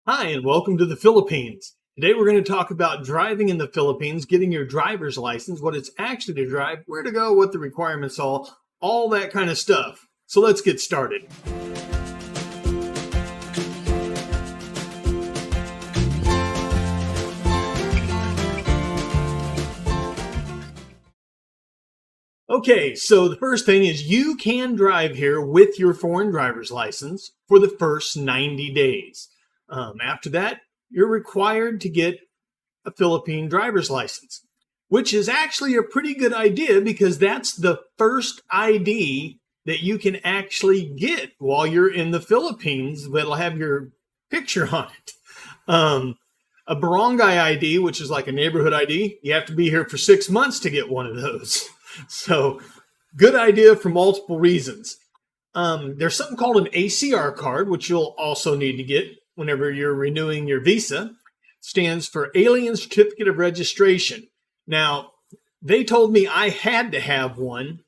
Hi, and welcome to the Philippines. Today we're going to talk about driving in the Philippines, getting your driver's license, what it's actually to drive, where to go, what the requirements are, all that kind of stuff. So let's get started. Okay, so the first thing is you can drive here with your foreign driver's license for the first 90 days. After that, you're required to get a Philippine driver's license, which is actually a pretty good idea because that's the first ID that you can actually get while you're in the Philippines that'll have your picture on it. A barangay ID, which is like a neighborhood ID, you have to be here for 6 months to get one of those. So good idea for multiple reasons. There's something called an ACR card, which you'll also need to get whenever you're renewing your visa. Stands for Alien Certificate of Registration. Now, they told me I had to have one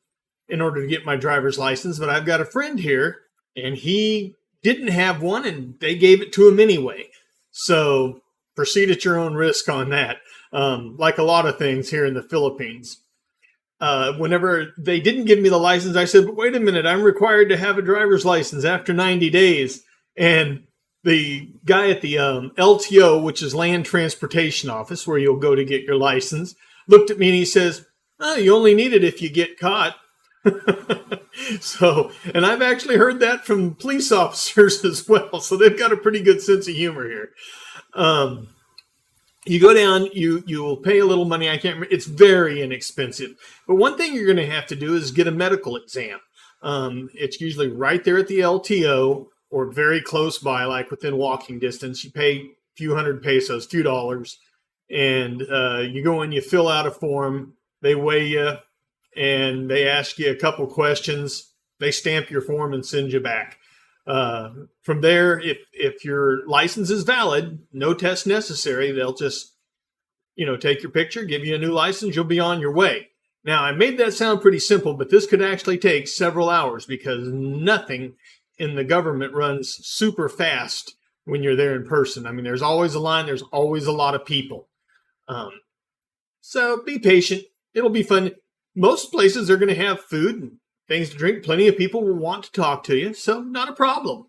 in order to get my driver's license, but I've got a friend here and he didn't have one and they gave it to him anyway. So proceed at your own risk on that. Like a lot of things here in the Philippines. Whenever they didn't give me the license, I said, but wait a minute, I'm required to have a driver's license after 90 days. And the guy at the LTO, which is Land Transportation Office, where you'll go to get your license, looked at me and he says, oh, you only need it if you get caught. So, and I've actually heard that from police officers as well. So they've got a pretty good sense of humor here. You go down, you will pay a little money. I can't remember. It's very inexpensive. But one thing you're going to have to do is get a medical exam. It's usually right there at the LTO or very close by, like within walking distance. You pay a few hundred pesos, a few dollars, and you go in, you fill out a form. They weigh you, and they ask you a couple questions. They stamp your form and send you back. From there, if your license is valid, no test necessary, they'll just, take your picture, give you a new license, you'll be on your way. Now, I made that sound pretty simple, but this could actually take several hours because nothing in the government runs super fast when you're there in person. I mean, there's always a line, there's always a lot of people. So be patient. It'll be fun. Most places are going to have food and things to drink. Plenty of people will want to talk to you, so not a problem.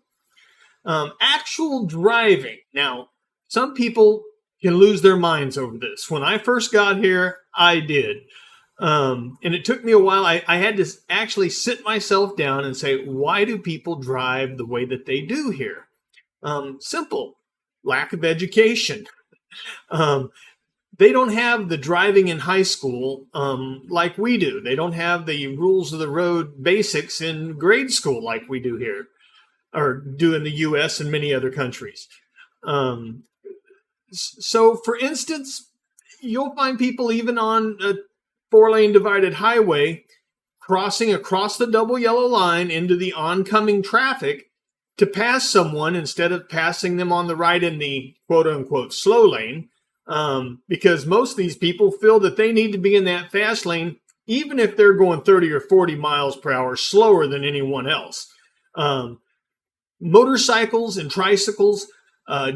Actual driving. Now, some people can lose their minds over this. When I first got here, I did. And it took me a while. I had to actually sit myself down and say, why do people drive the way that they do here? Simple. Lack of education. They don't have the driving in high school like we do. They don't have the rules of the road basics in grade school like we do here, or do in the U.S. and many other countries. So, for instance, you'll find people even on a 4-lane divided highway crossing across the double yellow line into the oncoming traffic to pass someone instead of passing them on the right in the quote-unquote slow lane. Because most of these people feel that they need to be in that fast lane, even if they're going 30 or 40 miles per hour slower than anyone else. Motorcycles and tricycles,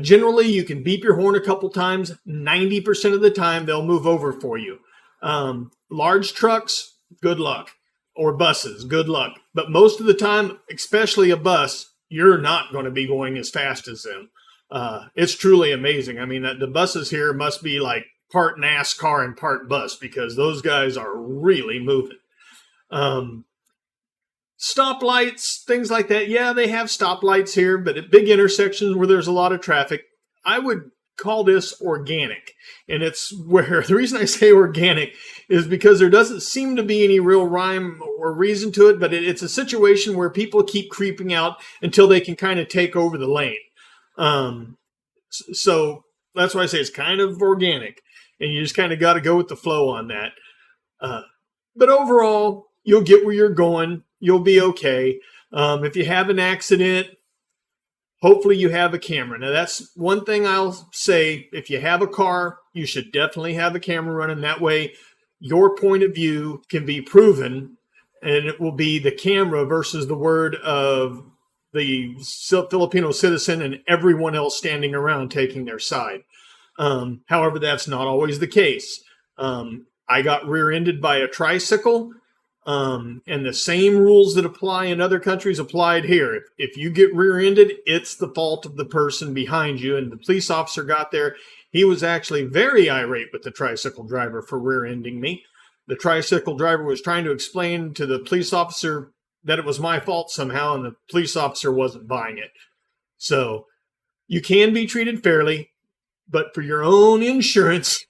generally you can beep your horn a couple times. 90% of the time, they'll move over for you. Large trucks, good luck. Or buses, good luck. But most of the time, especially a bus, you're not going to be going as fast as them. It's truly amazing. I mean, the buses here must be like part NASCAR and part bus because those guys are really moving. Stoplights, things like that. Yeah, they have stoplights here, but at big intersections where there's a lot of traffic, I would call this organic. And it's where the reason I say organic is because there doesn't seem to be any real rhyme or reason to it, but it's a situation where people keep creeping out until they can kind of take over the lane. So that's why I say it's kind of organic and you just kind of got to go with the flow on that. But overall, you'll get where you're going. You'll be okay. If you have an accident, hopefully you have a camera. Now that's one thing I'll say. If you have a car, you should definitely have a camera running. That way your point of view can be proven and it will be the camera versus the word of the Filipino citizen and everyone else standing around taking their side. However, that's not always the case. I got rear-ended by a tricycle, and the same rules that apply in other countries applied here. If you get rear-ended, it's the fault of the person behind you. And the police officer got there. He was actually very irate with the tricycle driver for rear-ending me. The tricycle driver was trying to explain to the police officer that it was my fault somehow, and the police officer wasn't buying it. So you can be treated fairly, but for your own insurance,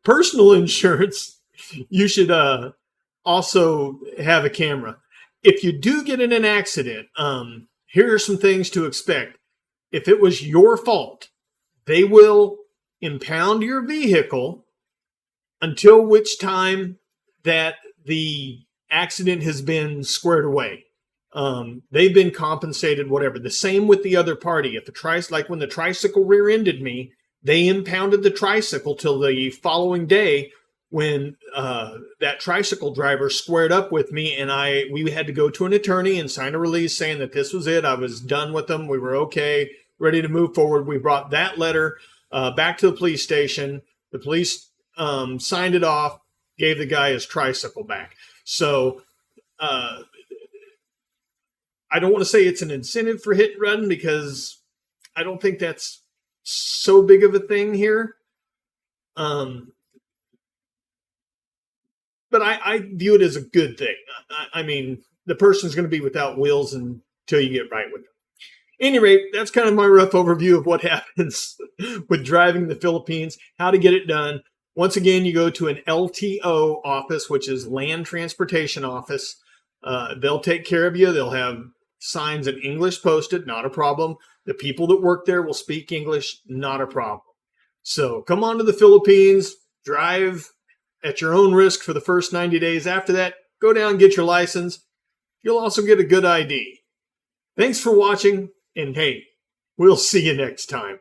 personal insurance, you should also have a camera. If you do get in an accident, here are some things to expect. If it was your fault, they will impound your vehicle until which time that the accident has been squared away. They've been compensated, whatever. The same with the other party. If like when the tricycle rear-ended me, they impounded the tricycle till the following day when that tricycle driver squared up with me, and we had to go to an attorney and sign a release saying that this was it. I was done with them. We were okay, ready to move forward. We brought that letter back to the police station. The police signed it off, gave the guy his tricycle back. So I don't want to say it's an incentive for hit and run, because I don't think that's so big of a thing here. But I view it as a good thing. I mean, the person's going to be without wheels until you get right with them. At any rate, that's kind of my rough overview of what happens with driving in the Philippines, how to get it done. Once again, you go to an LTO office, which is Land Transportation Office. They'll take care of you. They'll have signs in English posted, not a problem. The people that work there will speak English, not a problem. So come on to the Philippines, drive at your own risk for the first 90 days. After that, go down and get your license. You'll also get a good ID. Thanks for watching, and hey, we'll see you next time.